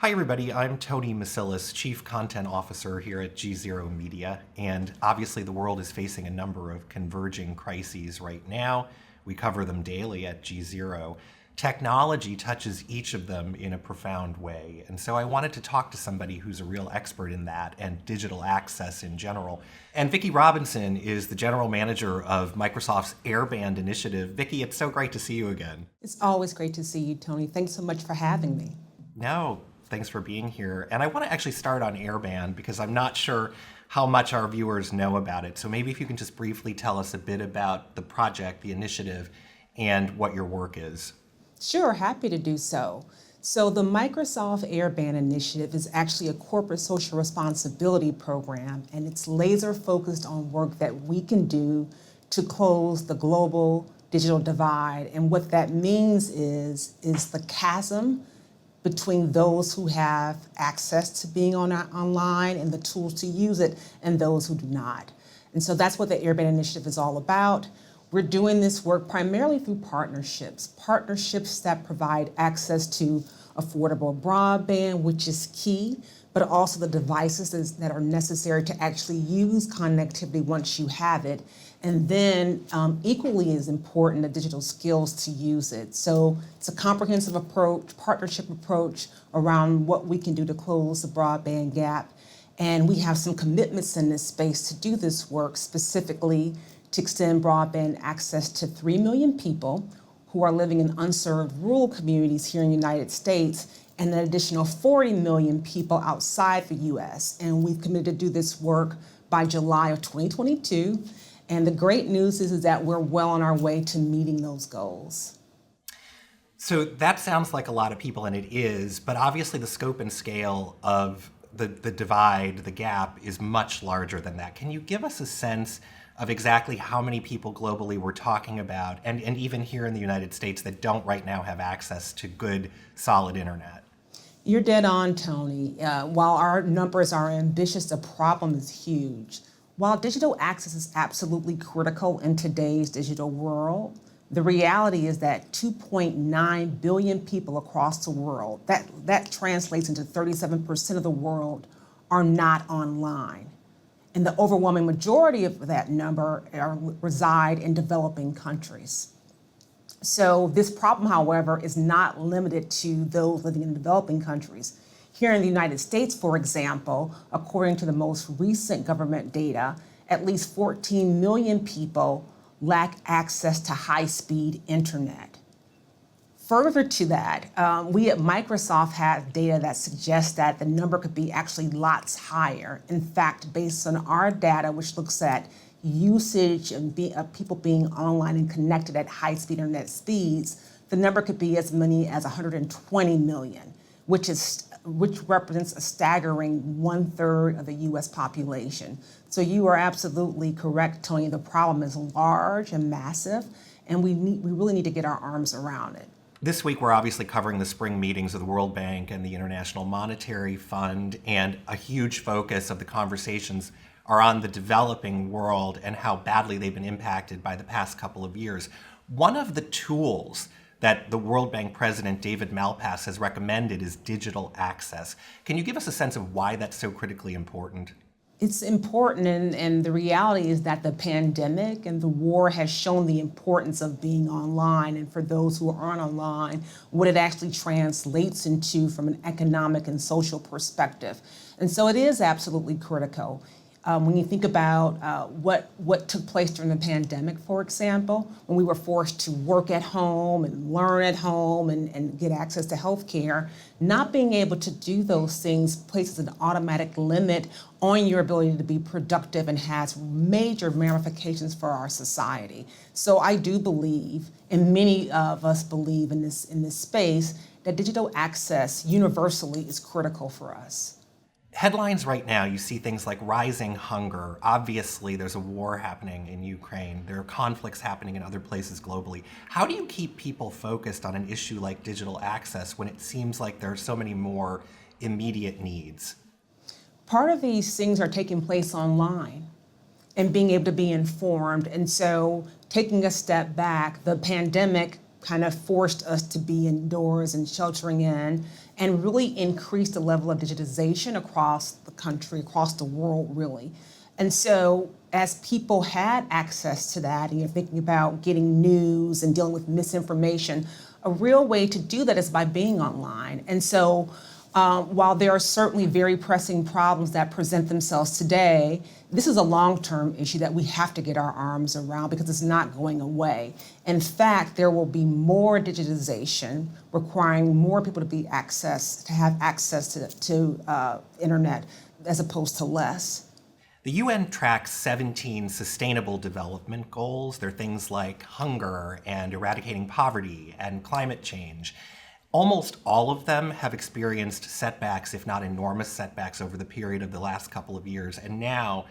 Hi, everybody. I'm Tony Masilis, Chief Content Officer here at GZERO Media. And obviously, the world is facing a number of converging crises right now. We cover them daily at GZERO. Technology touches each of them in a profound way. And so I wanted to talk to somebody who's a real expert in that and digital access in general. And Vickie Robinson is the General Manager of Microsoft's Airband Initiative. Vickie, it's so great to see you again. It's always great to see you, Tony. Thanks so much for having me. No, thanks for being here. And I want to actually start on Airband because I'm not sure how much our viewers know about it. So maybe if you can just briefly tell us a bit about the project, the initiative, and what your work is. Sure, happy to do so. So the Microsoft Airband Initiative is actually a corporate social responsibility program, and it's laser focused on work that we can do to close the global digital divide. And what that means is the chasm between those who have access to being online and the tools to use it and those who do not. And so that's what the Airband Initiative is all about. We're doing this work primarily through partnerships that provide access to affordable broadband, which is key, but also the devices that are necessary to actually use connectivity once you have it. And then equally as important, the digital skills to use it. So it's a comprehensive approach, partnership approach around what we can do to close the broadband gap. And we have some commitments in this space to do this work, specifically to extend broadband access to 3 million people who are living in unserved rural communities here in the United States, and an additional 40 million people outside the US. And we've committed to do this work by July of 2022. And the great news is that we're well on our way to meeting those goals. So that sounds like a lot of people, and it is, but obviously the scope and scale of the divide, the gap, is much larger than that. Can you give us a sense of exactly how many people globally we're talking about, and even here in the United States, that don't right now have access to good, solid internet? You're dead on, Tony. While our numbers are ambitious, the problem is huge. While digital access is absolutely critical in today's digital world, the reality is that 2.9 billion people across the world, that translates into 37% of the world, are not online. And the overwhelming majority of that number reside in developing countries. So this problem, however, is not limited to those living in developing countries. Here in the United States, for example, according to the most recent government data, at least 14 million people lack access to high-speed internet. Further to that, we at Microsoft have data that suggests that the number could be actually lots higher. In fact, based on our data, which looks at usage of people being online and connected at high-speed internet speeds, the number could be as many as 120 million, which represents a staggering 1/3 of the US population. So you are absolutely correct, Tony. The problem is large and massive, and we really need to get our arms around it. This week, we're obviously covering the spring meetings of the World Bank and the International Monetary Fund, and a huge focus of the conversations are on the developing world and how badly they've been impacted by the past couple of years. One of the tools that the World Bank President David Malpass has recommended is digital access. Can you give us a sense of why that's so critically important? It's important, and the reality is that the pandemic and the war has shown the importance of being online, and for those who aren't online, what it actually translates into from an economic and social perspective. And so it is absolutely critical. When you think about what took place during the pandemic, for example, when we were forced to work at home and learn at home and get access to healthcare, not being able to do those things places an automatic limit on your ability to be productive and has major ramifications for our society. So I do believe, and many of us believe in this space, that digital access universally is critical for us. Headlines right now, you see things like rising hunger. Obviously, there's a war happening in Ukraine. There are conflicts happening in other places globally. How do you keep people focused on an issue like digital access when it seems like there are so many more immediate needs? Part of these things are taking place online and being able to be informed. And so taking a step back, the pandemic kind of forced us to be indoors and sheltering in. and really increase the level of digitization across the country, across the world, really. And so as people had access to that, and you're thinking about getting news and dealing with misinformation, a real way to do that is by being online. And so while there are certainly very pressing problems that present themselves today, this is a long-term issue that we have to get our arms around because it's not going away. In fact, there will be more digitization requiring more people to have access to internet as opposed to less. The UN tracks 17 sustainable development goals. They're things like hunger and eradicating poverty and climate change. Almost all of them have experienced setbacks, if not enormous setbacks, over the period of the last couple of years. And now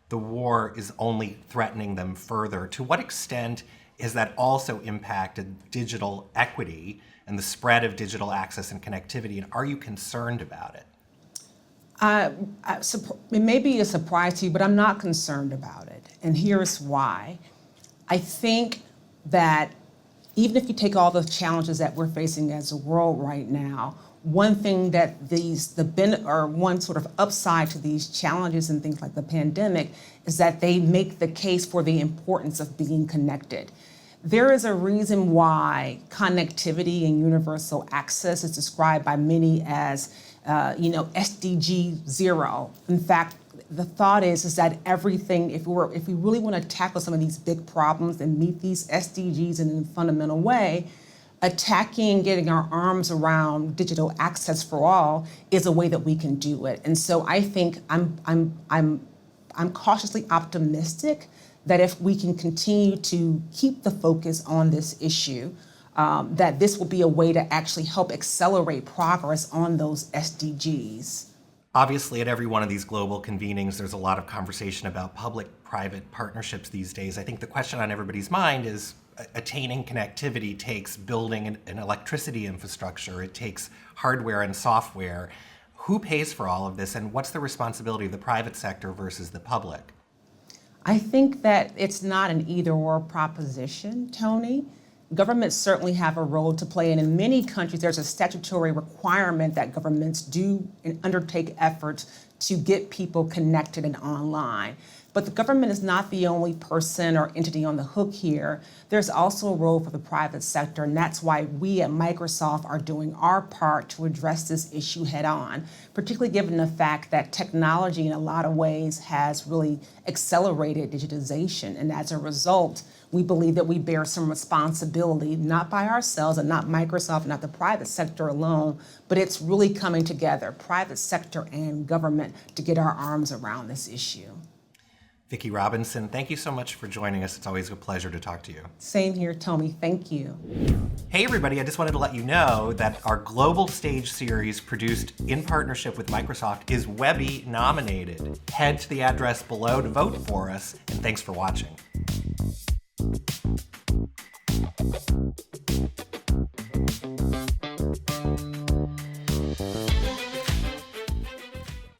the war is only threatening them further. To what extent has that also impacted digital equity and the spread of digital access and connectivity? And are you concerned about it? It may be a surprise to you, but I'm not concerned about it. And here's why. I think that even if you take all the challenges that we're facing as a world right now, one thing that one sort of upside to these challenges and things like the pandemic is that they make the case for the importance of being connected. There is a reason why connectivity and universal access is described by many as SDG 0. In fact, the thought is that everything, if we really want to tackle some of these big problems and meet these SDGs in a fundamental way, attacking, getting our arms around digital access for all is a way that we can do it. And so I think I'm cautiously optimistic that if we can continue to keep the focus on this issue, that this will be a way to actually help accelerate progress on those SDGs. Obviously, at every one of these global convenings, there's a lot of conversation about public-private partnerships these days. I think the question on everybody's mind is attaining connectivity takes building an electricity infrastructure. It takes hardware and software. Who pays for all of this, and what's the responsibility of the private sector versus the public? I think that it's not an either-or proposition, Tony. Governments certainly have a role to play, and in many countries there's a statutory requirement that governments do and undertake efforts to get people connected and online. But the government is not the only person or entity on the hook here. There's also a role for the private sector, and that's why we at Microsoft are doing our part to address this issue head on, particularly given the fact that technology in a lot of ways has really accelerated digitization. And as a result, we believe that we bear some responsibility, not by ourselves and not Microsoft, not the private sector alone, but it's really coming together, private sector and government, to get our arms around this issue. Vickie Robinson, thank you so much for joining us. It's always a pleasure to talk to you. Same here, Tony. Thank you. Hey, everybody. I just wanted to let you know that our Global Stage series, produced in partnership with Microsoft, is Webby nominated. Head to the address below to vote for us, and thanks for watching.